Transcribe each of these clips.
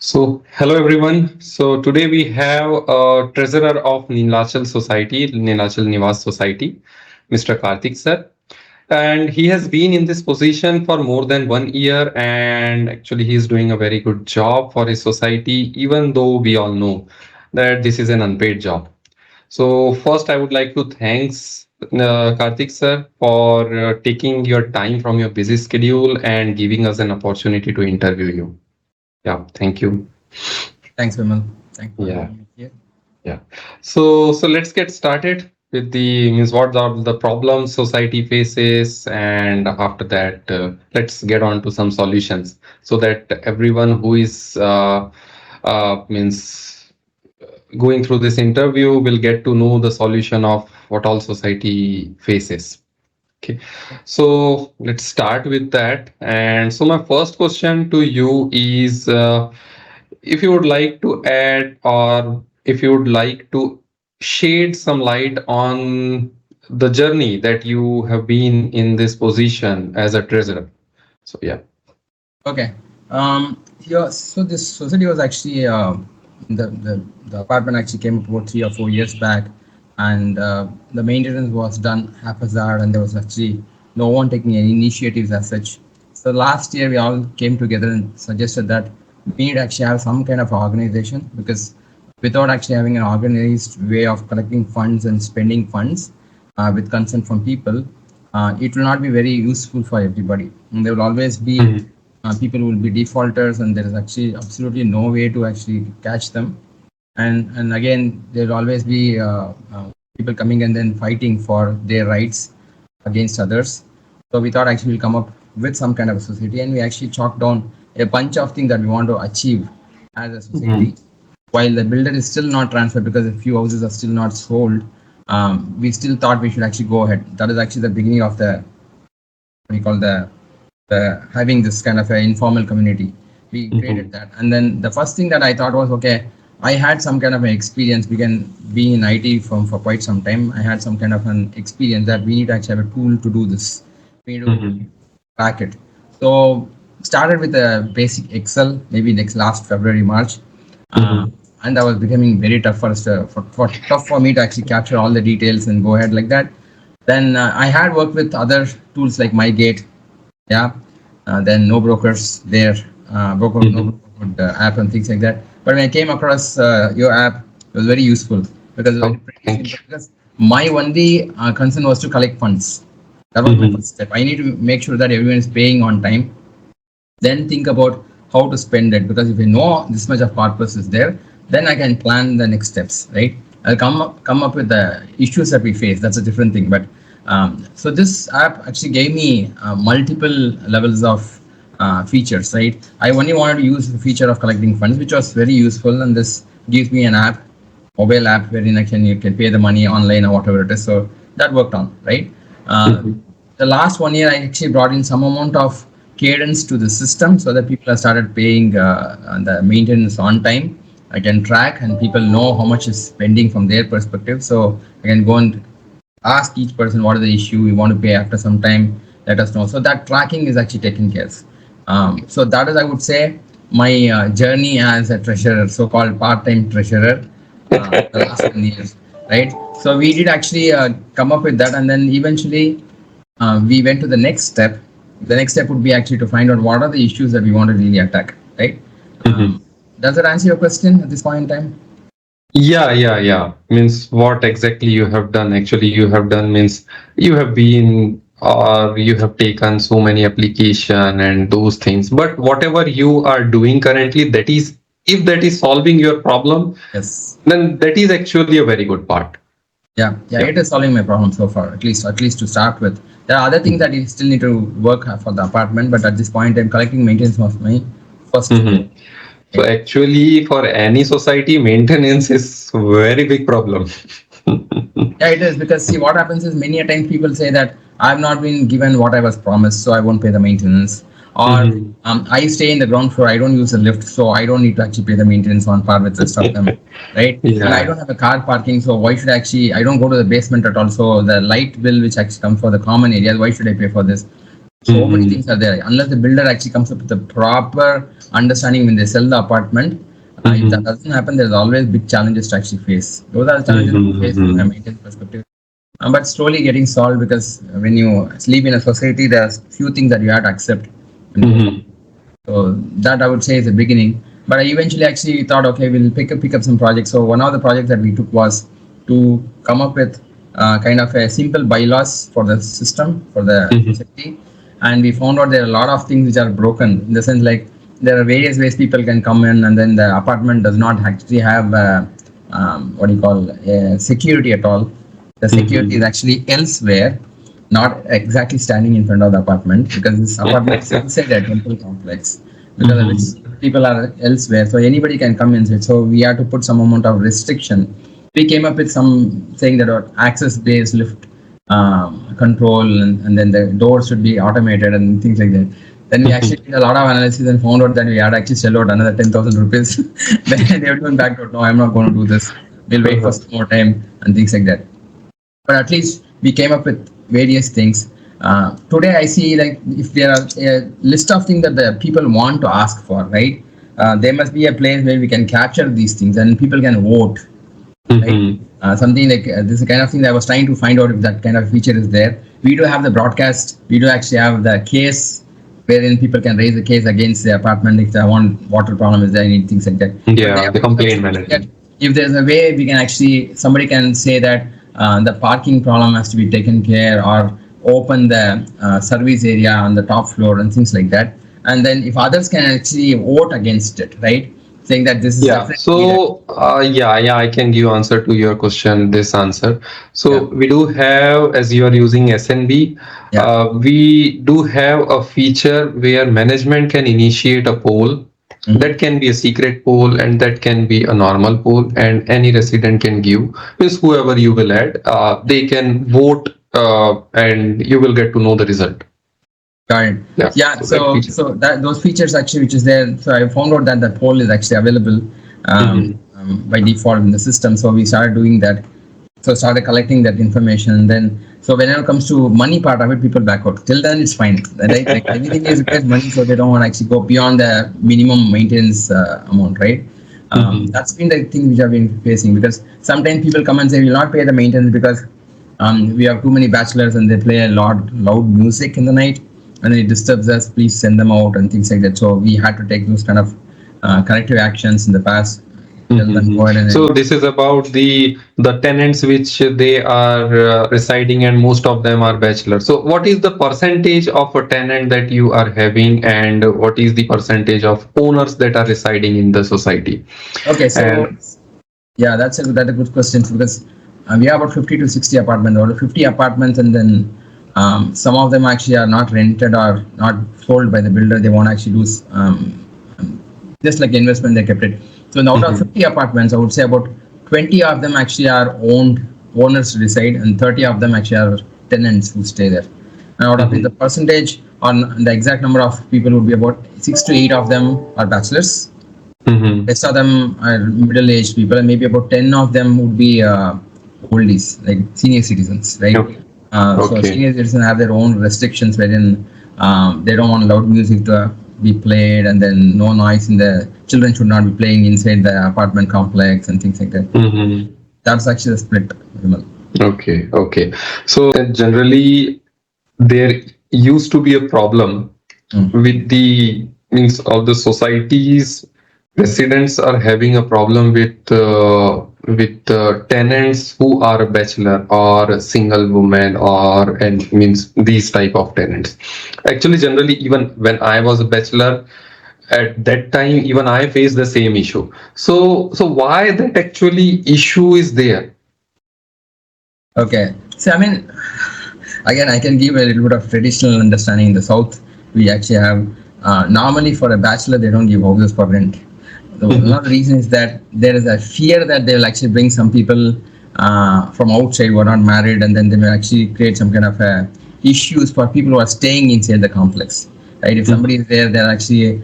Hello everyone. Today we have a treasurer of Nilachal Society, Nilachal Nivas Society, Mr. Kartik sir. And he has been in this position for more than 1 year, and actually he is doing a very good job for his society, even though we all know that this is an unpaid job. So first I would like to thanks Kartik sir for taking your time from your busy schedule and giving us an opportunity to interview you. Yeah, thank you. Thanks, Vimal. Thanks for Yeah. having me here. Yeah. So let's get started with the means what are the problems society faces, and after that, let's get on to some solutions so that everyone who is means going through this interview will get to know the solution of what all society faces. Okay. So let's start with that. And so my first question to you is. If you would like to add or if you would like to shed some light on the journey that you have been in this position as a treasurer. So yeah. Okay. Yeah, so this society was actually the apartment actually came up about 3 or 4 years back, and the maintenance was done haphazard, and there was actually no one taking any initiatives as such. So last year we all came together and suggested that we need to actually have some kind of organization, because without actually having an organized way of collecting funds and spending funds with consent from people, it will not be very useful for everybody. And there will always be Mhm. people will be defaulters, and there is actually absolutely no way to actually catch them. And again, there will always be people coming and then fighting for their rights against others. So we thought actually we'll come up with some kind of a society, and we actually chalked down a bunch of things that we want to achieve as a society. Mhm. While the builder is still not transferred because a few houses are still not sold, we still thought we should actually go ahead. That is actually the beginning of the, we call the having this kind of an informal community. We created Mhm. that, and then the first thing that I thought was, okay, I had some kind of an experience. We can be in IT firm for quite some time. I had some kind of an experience that we need to actually have a tool to do this. We need to Mhm. track it. So started with a basic Excel, maybe next last February, March, uh, Mhm. and that was becoming very tough for us for tough for me to actually capture all the details and go ahead like that. Then I had worked with other tools like MyGate, yeah, then no brokers there, broker no Mhm. broker app and things like that. But when I came across your app, it was very useful because it was very Oh, pretty thank simple. you. Because my only concern was to collect funds. That was my Mhm. first step. I need to make sure that everyone is paying on time, then think about how to spend it, because if I know this much of corpus is there, then I can plan the next steps, right? I'll come up with the issues that we face. That's a different thing. But so this app actually gave me multiple levels of features, right? I only wanted to use the feature of collecting funds, which was very useful, and this gives me an app, mobile app, wherein you can pay the money online or whatever it is. So that worked on, right? uh, Mhm. the last 1 year I actually brought in some amount of cadence to the system, so that people have started paying the maintenance on time. I can track, and people know how much is spending from their perspective, so I can go and ask each person what is the issue we want to pay. After some time, let us know. So that tracking is actually taken care of. So that is, I would say, my journey as a treasurer, so-called part-time treasurer, the last 1 year, right? So we did actually come up with that, and then eventually we went to the next step. The next step would be actually to find out what are the issues that we want to really attack, right? Mhm. Does that answer your question at this point in time? Yeah. Means what exactly you have done. Actually, you have done means you have been or you have taken so many application and those things. But whatever you are doing currently, that is, if that is solving your problem, Yes. then that is actually a very good part. Yeah, Yeah. it is solving my problem so far. At least to start with. There are other things that you still need to work for the apartment, but at this point, I'm collecting maintenance was my first goal. Mhm. So Right? actually, for any society, maintenance is very big problem. Yeah, it is, because see what happens is many a times people say that I've not been given what I was promised, so I won't pay the maintenance. Or Mhm. I stay in the ground floor, I don't use the lift, so I don't need to actually pay the maintenance on par with the rest of them, right? And I Yeah. don't have a car parking, so why should I actually? I don't go to the basement at all, so the light bill which actually comes for the common areas, why should I pay for this? So many Mhm. things are there. Unless the builder actually comes up with a proper understanding when they sell the apartment. If that Mm-hmm. doesn't happen, there's always big challenges to actually face. Those are the challenges we face from a Mm-hmm. maintenance perspective. But slowly getting solved, because when you live in a society, there's few things that you have to accept and go forward. Mm-hmm. So that I would say is the beginning. But I eventually actually thought, okay, we'll pick up some projects. So one of the projects that we took was to come up with kind of a simple bylaws for the system for the Mm-hmm. society, and we found out there are a lot of things which are broken, in the sense like there are various ways people can come in, and then the apartment does not actually have what do you call security at all. The security Mm-hmm. is actually elsewhere, not exactly standing in front of the apartment, because this apartment is inside a temple complex, because of which Mm-hmm. people are elsewhere. So anybody can come inside. So we had to put some amount of restriction. We came up with some saying that our access-based lift control, and then the doors should be automated and things like that. Then we actually did a lot of analysis and found out that we had to actually sell out another 10,000 rupees. Then everyone backed out. No, I'm not going to do this. We'll wait for Uh-huh. some more time and things like that. But at least we came up with various things. Today I see, like, if there are a list of things that the people want to ask for, right? There must be a place where we can capture these things and people can vote, right? Mm-hmm. Something like this is the kind of thing that I was trying to find out if that kind of feature is there. We do have the broadcast. We do actually have the case wherein people can raise a case against the apartment if they want water problem is there, any things like that. But Yeah, there the we complaint actually look at management. if there's a way we can actually, somebody can say that the parking problem has to be taken care, or open the service area on the top floor and things like that. And then if others can actually vote against it, right? Saying that this is Yeah. definitely needed. So, yeah, I can give answer to your question, this answer. Yeah, So we do have, as you are using SNB, yeah. we do have a feature where management can initiate a poll. That Mhm. can be a secret poll and that can be a normal poll, and any resident can give, means whoever you will add, they can vote, and you will get to know the result. Got it. Yeah. Yeah, So that so feature. so that those features actually which is there. So I found out that the poll is actually available Mhm. by default in the system. So we started doing that. So started collecting that information. Then so whenever it comes to money part of it, people back out. Till then it's fine, right? Like everything is requires money, so they don't want to actually go beyond the minimum maintenance amount, right? Mhm. That's been the thing which I've been facing, because sometimes people come and say we'll not pay the maintenance because we have too many bachelors and they play a lot loud music in the night and it disturbs us. Please send them out and things like that. So we had to take those kind of corrective actions in the past. Tell them Mhm. go ahead So and this is about the tenants which they are residing, and most of them are bachelors. So what is the percentage of a tenant that you are having, and what is the percentage of owners that are residing in the society? okay. So And yeah, that's a good question, because we have about 50 to 60 apartments, or 50 apartments, and then some of them actually are not rented or not sold by the builder. They want to actually do just like investment, they kept it. So out of Mhm. 50 apartments, I would say about 20 of them actually are owned, owners reside, and 30 of them actually are tenants who stay there. And out of it, the Mhm. percentage on the exact number of people would be about 6 to 8 of them are bachelors. Mhm. Rest of them are middle-aged people, and maybe about 10 of them would be oldies, like senior citizens, right? Okay. So Okay. senior citizens have their own restrictions, wherein they don't want loud music to be played, and then no noise in the children should not be playing inside the apartment complex and things like that. Mhm. That's actually the split, Vimal. Okay. Okay. So generally, there used to be a problem Mm. with the, means of the societies, residents are having a problem with tenants who are a bachelor or a single woman, or and means these type of tenants. Actually, generally, even when I was a bachelor at that time, even I faced the same issue. So why that actually issue is there? Okay. So, I mean, again, I can give a little bit of traditional understanding. In the South, we actually have, normally for a bachelor, they don't give houses for rent. One of the reasons is that there is a fear that they will actually bring some people from outside who are not married, and then they may actually create some kind of issues for people who are staying inside the complex. Right? If somebody is there, there are actually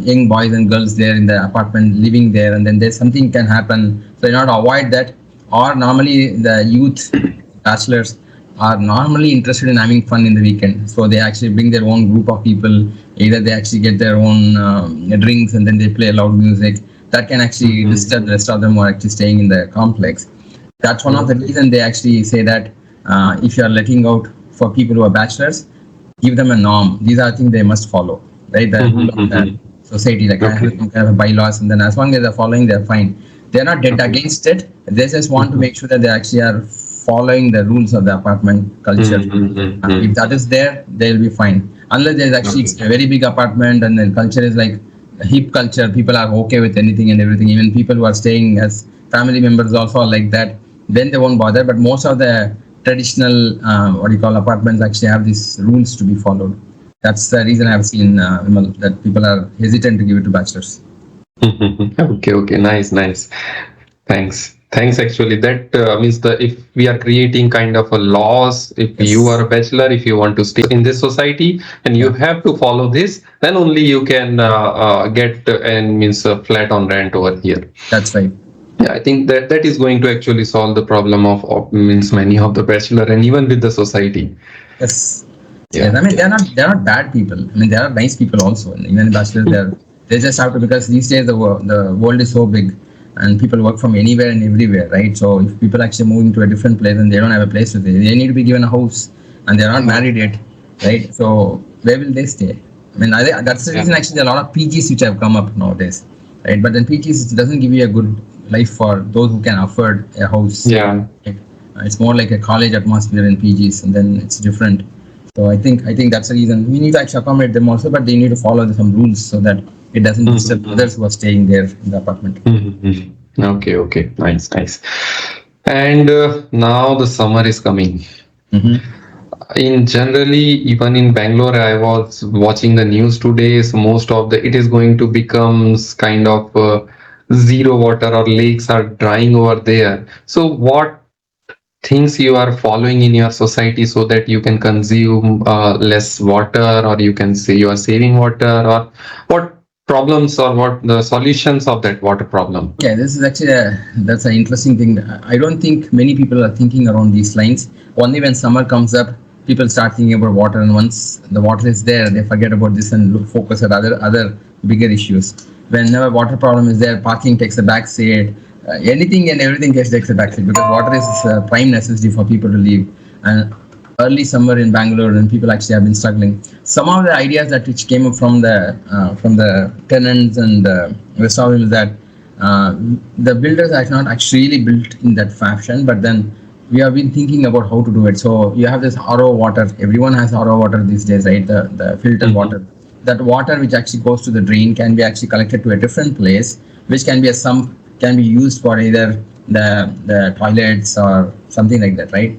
young boys and girls there in the apartment living there, and then there's something can happen. So in order to avoid that, or normally the youth bachelors are normally interested in having fun in the weekend, so they actually bring their own group of people Either they actually get their own drinks and then they play loud music. That can actually disturb the rest of them who are actually staying in the complex. That's one of the reason they actually say that if you are letting out for people who are bachelors, give them a norm. These are things they must follow, right? The rule of the society, like I have Okay. some kind of bylaws, and then as long as they're following, they're fine. They're not dead Okay. against it. They just want to make sure that they actually are following the rules of the apartment culture. If that is there, they'll be fine. Unless there's actually Okay. it's a very big apartment and the culture is like a hip culture, people are okay with anything and everything. Even people who are staying as family members also are like that. Then they won't bother. But most of the traditional, what do you call, apartments actually have these rules to be followed. That's the reason I've seen Vimal, that people are hesitant to give it to bachelors. Okay, okay, nice, nice. Thanks. Thanks. Actually, that means the if we are creating kind of a laws, if you are Yes. a bachelor, if you want to stay in this society, and you Yeah. have to follow this, then only you can get and means flat on rent over here. That's right. Yeah, I think that that is going to actually solve the problem of means many of the bachelor and even with the society. Yes. Yes. Yeah, I mean, yeah. they're not bad people. I mean, there are nice people also. And even bachelors, they just have to, because these days the world is so big and people work from anywhere and everywhere, right? So if people actually move into a different place and they don't have a place to stay, they need to be given a house and they're not married yet, right? So where will they stay? I mean, that's the Yeah, reason actually there are a lot of PGs which have come up nowadays, right? But then PGs doesn't give you a good life for those who can afford a house. yeah. Right? It's more like a college atmosphere in PGs, and then it's different. So I think that's the reason we need to actually accommodate them also, but they need to follow some rules so that it doesn't disturb others who are staying there in the apartment. Okay, okay, nice, nice. And now the summer is coming. Mm-hmm. In generally, even in Bangalore, I was watching the news today. So most of the it is going to become kind of zero water or lakes are drying over there. So what things you are following in your society so that you can consume less water, or you can say you are saving water, or what problems or what the solutions of that water problem? Okay, this is actually that's an interesting thing. I don't think many people are thinking around these lines. Only when summer comes up, people start thinking about water, and once the water is there, they forget about this and look focus at other bigger issues. Whenever water problem is there, parking takes a back seat. Anything and everything takes a back seat because water is a prime necessity for people to live. And early summer in Bangalore, and people actually have been struggling. Some of the ideas that which came up from the tenants and rest of them is that the builders are not actually built in that fashion, but then we have been thinking about how to do it. So you have this RO water. Everyone has RO water these days, right? The filtered water. That water which actually goes to the drain can be actually collected to a different place, which can be a sump, can be used for either the toilets or something like that, right?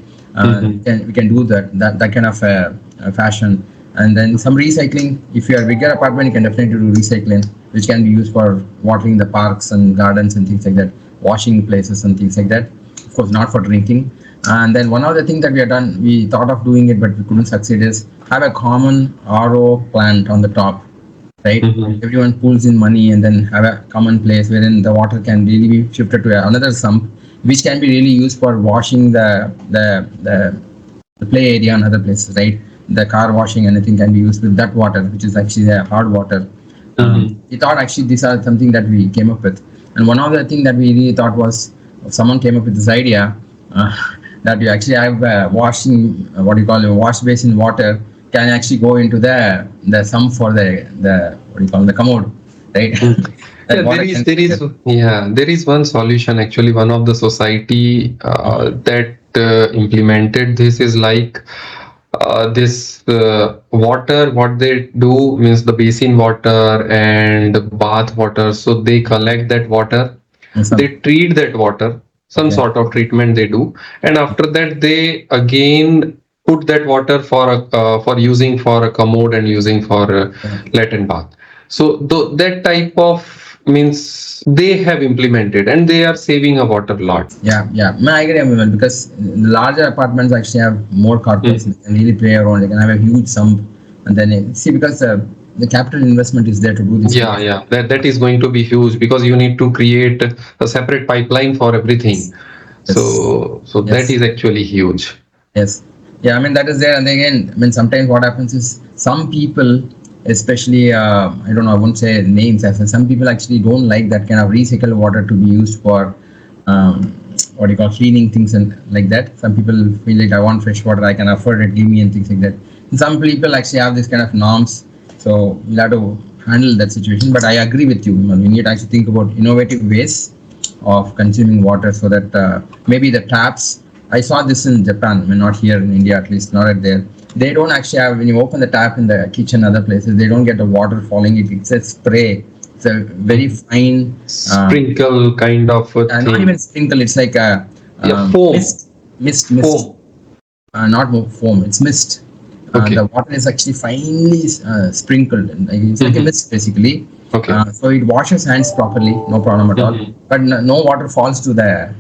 We can do that kind of fashion, and then some recycling. If you are a bigger apartment, you can definitely do recycling, which can be used for watering the parks and gardens and things like that, washing places and things like that. Of course, not for drinking. And then one other thing that we thought of doing it, but we couldn't succeed, is have a common RO plant on the top, right? Everyone pulls in money and then have a common place wherein the water can really be shifted to another sump, which can be really used for washing the play area and other places, right? The car washing, anything can be used with that water, which is actually the hard water. We thought actually these are something that we came up with, and one of the thing that we really thought was someone came up with this idea that you actually have washing, what do you call it, wash basin water can actually go into the sump for the what do you call it, the commode, right? That Yeah, water can. there is one solution. Actually, one of the society that implemented this is like this water. What they do means the basin water and the bath water. So they collect that water, Some, they treat that water, some okay. sort of treatment they do, and after that they again put that water for using for a commode and using for latin bath. So that type of means they have implemented and they are saving a water lot. Yeah, yeah. No, I agree, Vimal, because the larger apartments actually have more corpus. They can really play around. They can have a huge sump, and then see, because the capital investment is there to do this. Yeah, yeah, that is going to be huge because you need to create a separate pipeline for everything. Yes, So that yes, is actually huge. yes. Yeah, I mean that is there, and again, I mean sometimes what happens is some people especially I don't know, I won't say names. As some people actually don't like that kind of recycled water to be used for what do you call cleaning things and like that. Some people feel like I want fresh water, I can afford it, give me and things like that. And some people actually have this kind of norms, so you have to handle that situation. But I agree with you. We need to actually think about innovative ways of consuming water so that maybe the taps. I saw this in Japan, I mean, not here in India, at least not at there. They don't actually have, when you open the tap in the kitchen, other places, they don't get the water falling. It's a spray. It's a very fine sprinkle kind of a thing. not even sprinkle. It's like a foam. Mist. Foam. Not foam. It's mist. Okay. The water is actually finely sprinkled. And it's like a mist basically. Okay. So it washes hands properly, no problem at all. But no water falls to the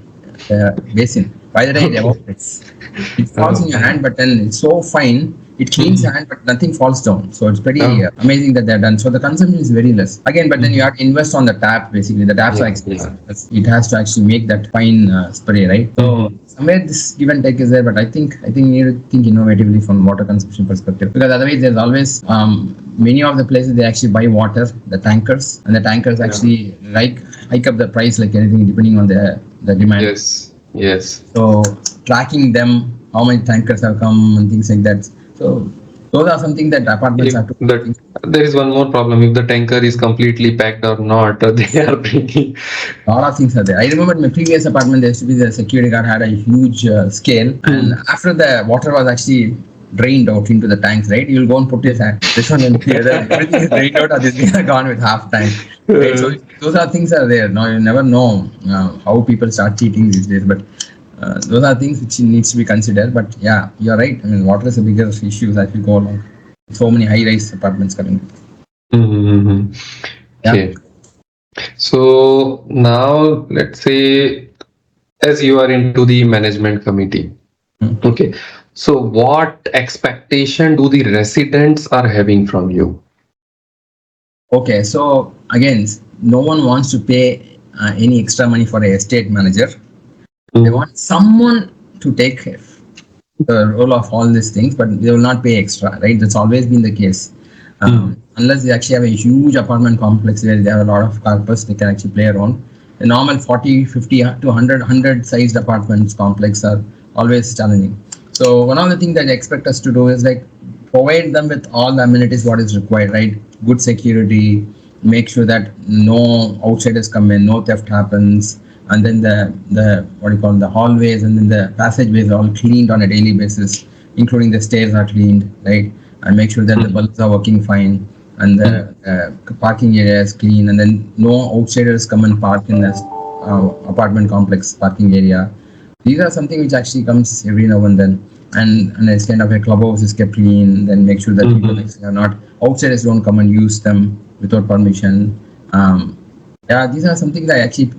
basin. By the time it evaporates, it falls in your hand, but then it's so fine, it cleans the hand, but nothing falls down. So it's pretty amazing that they're done. So the consumption is very less. Again, but then you have to invest on the tap, basically. The taps are expensive. It has to actually make that fine spray, right? So somewhere this give and take is there, but I think you need to think innovatively from water consumption perspective, because otherwise there's always many of the places they actually buy water, the tankers, and the tankers actually hike up the price like anything depending on the demand. Yes. So tracking them, how many tankers have come and things like that. So those are something that apartments have to. There is one more problem. If the tanker is completely packed or not, they are bringing. A lot of things are there. I remember in my previous apartment, there used to be the security guard had a huge scale, and after the water was actually drained out into the tanks, right? You'll go and put this one and the other. Everything is drained out, or this is gone with half tank. Right? So those are things are there. Now you never know how people start cheating these days, but those are things which needs to be considered. But yeah, you're right. I mean, water is a bigger issue as we go along. So many high-rise apartments currently. Okay. So now let's say, as you are into the management committee, okay. So what expectation do the residents are having from you? Okay, so again, no one wants to pay any extra money for an estate manager. They want someone to take the role of all these things, but they will not pay extra, right? That's always been the case. Unless they actually have a huge apartment complex where they have a lot of carpets, they can actually play around. The normal 40, 50 to 100 sized apartments complex are always challenging. So one of the things that they expect us to do is like provide them with all the amenities what is required, right? Good security, make sure that no outsiders come in, no theft happens, and then the what do you call them, the hallways and then the passageways are all cleaned on a daily basis, including the stairs are cleaned, right? And make sure that the bulbs are working fine and the parking area is clean, and then no outsiders come and park in the apartment complex parking area. These are something which actually comes every now and then, and it's kind of a clubhouse is kept clean. Then make sure that people are not outsiders don't come and use them without permission. These are something that I actually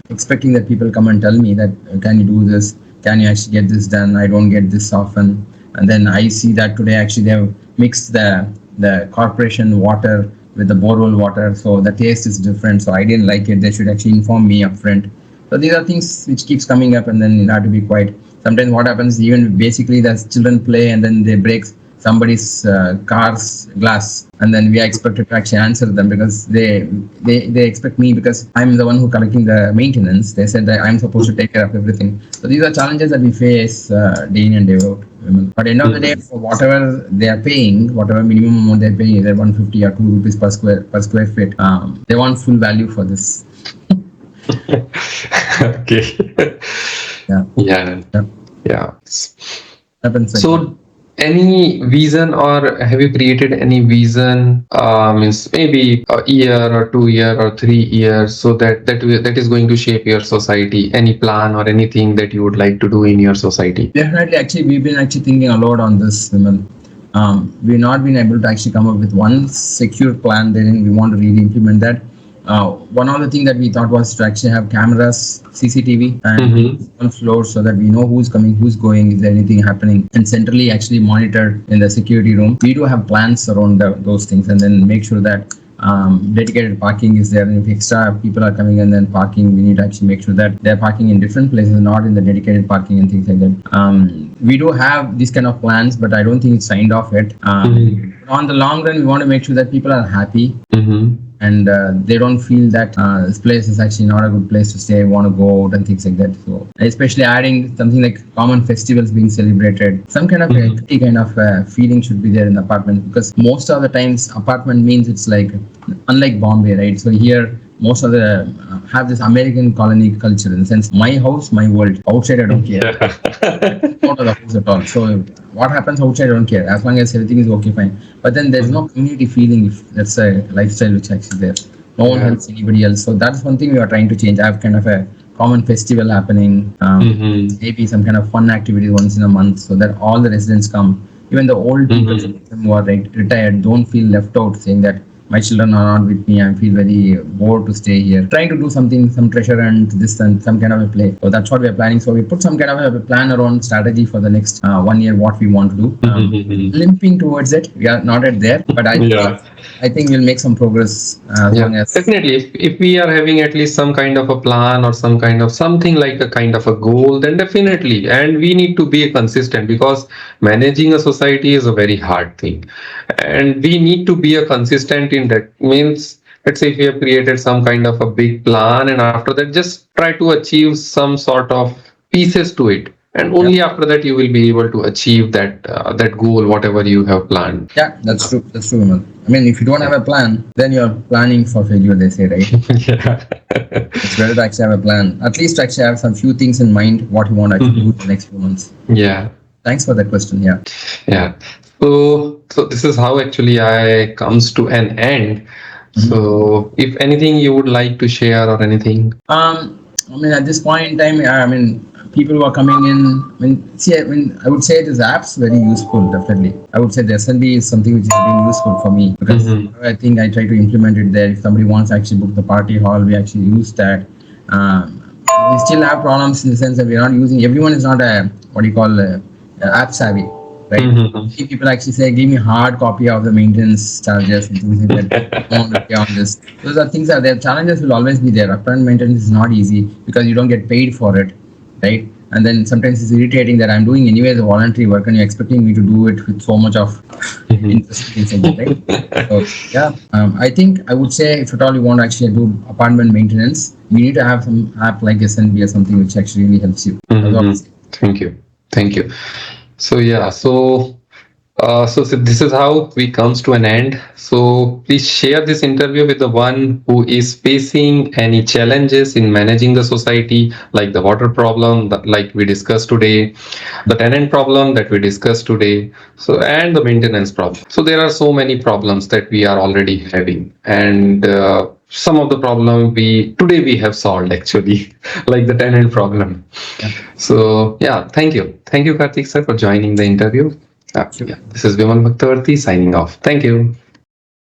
expecting that people come and tell me that can you do this? Can you actually get this done? I don't get this often, and then I see that today actually they have mixed the corporation water with the borewell water, so the taste is different. So I didn't like it. They should actually inform me upfront. So these are things which keeps coming up, and then you have to be quiet. Sometimes what happens, even basically the children play and then they break somebody's car's glass, and then we are expected to actually answer them because they expect me, because I'm the one who collecting the maintenance. They said that I'm supposed to take care of everything. So these are challenges that we face day in and day out. But end of the day, for whatever they are paying, whatever minimum amount they're paying, either 150 or 2 rupees per square feet, they want full value for this. Okay. Yeah. Happens. So any vision, or have you created any vision, means maybe a year or 2 year or 3 years, so that is going to shape your society? Any plan or anything that you would like to do in your society? Definitely. Actually, we've been actually thinking a lot on this, Vimal. We've not been able to actually come up with one secure plan. Then we want to really implement that. One of the things that we thought was to actually have cameras, CCTV, and on floor, so that we know who's coming, who's going, is there anything happening, and centrally actually monitored in the security room. We do have plans around those things, and then make sure that dedicated parking is there, and if extra people are coming and then parking, we need to actually make sure that they're parking in different places, not in the dedicated parking and things like that. We do have these kind of plans, but I don't think it's signed off yet. On the long run, we want to make sure that people are happy. And they don't feel that this place is actually not a good place to stay, want to go out and things like that. So especially adding something like common festivals being celebrated, some kind of a kind of feeling should be there in the apartment, because most of the times apartment means it's like, unlike Bombay, right? So here most of the have this American colony culture, in the sense, my house, my world. Outside, I don't care. Not of the house at all. So what happens outside, I don't care. As long as everything is okay, fine. But then there's no community feeling if that's a lifestyle which actually there. No one helps anybody else. So that's one thing we are trying to change. I have kind of a common festival happening, maybe some kind of fun activity once in a month, so that all the residents come. Even the old people who are retired don't feel left out, saying that my children are not with me, I feel very bored to stay here. Trying to do something, some treasure and this and some kind of a play. So that's what we are planning. So we put some kind of a plan around strategy for the next 1 year, what we want to do. Limping towards it. We are not at there, but I think we'll make some progress as long as... Definitely. If we are having at least some kind of a plan or some kind of something like a kind of a goal, then definitely. And we need to be consistent, because managing a society is a very hard thing. And we need to be a consistent in that. Means, let's say if we have created some kind of a big plan, and after that just try to achieve some sort of pieces to it. And only after that you will be able to achieve that goal, whatever you have planned. Yeah, that's true. That's true, Vimal. I mean, if you don't have a plan, then you're planning for failure, they say, right? It's better to actually have a plan. At least to actually have some few things in mind, what you want to actually do in the next few months. Yeah. Thanks for that question. Yeah. So this is how actually I comes to an end. So if anything you would like to share or anything. I mean, at this point in time, I mean, people who are coming in, I would say this app's very useful, definitely. I would say the SNB is something which has been useful for me, because I think I try to implement it there. If somebody wants to actually book the party hall, we actually use that. We still have problems in the sense that we're not using, everyone is not app savvy, right? People actually say, give me hard copy of the maintenance charges and things like that. I want to pay on this. Those are things that there. Challenges will always be there. Upfront maintenance is not easy because you don't get paid for it, right? And then sometimes it's irritating that I'm doing anyway the voluntary work and you're expecting me to do it with so much of interest in something, right? So I think I would say, if at all you want to actually do apartment maintenance, you need to have some app like SNB or something which actually really helps you. Thank you. So so this is how we comes to an end. So please share this interview with the one who is facing any challenges in managing the society, like the water problem that like we discussed today, the tenant problem that we discussed today, so and the maintenance problem. So there are so many problems that we are already having, and some of the problem we have solved actually, like the tenant problem. So thank you Kartik sir for joining the interview. This is Vimal Bhaktwarti signing off. Thank you.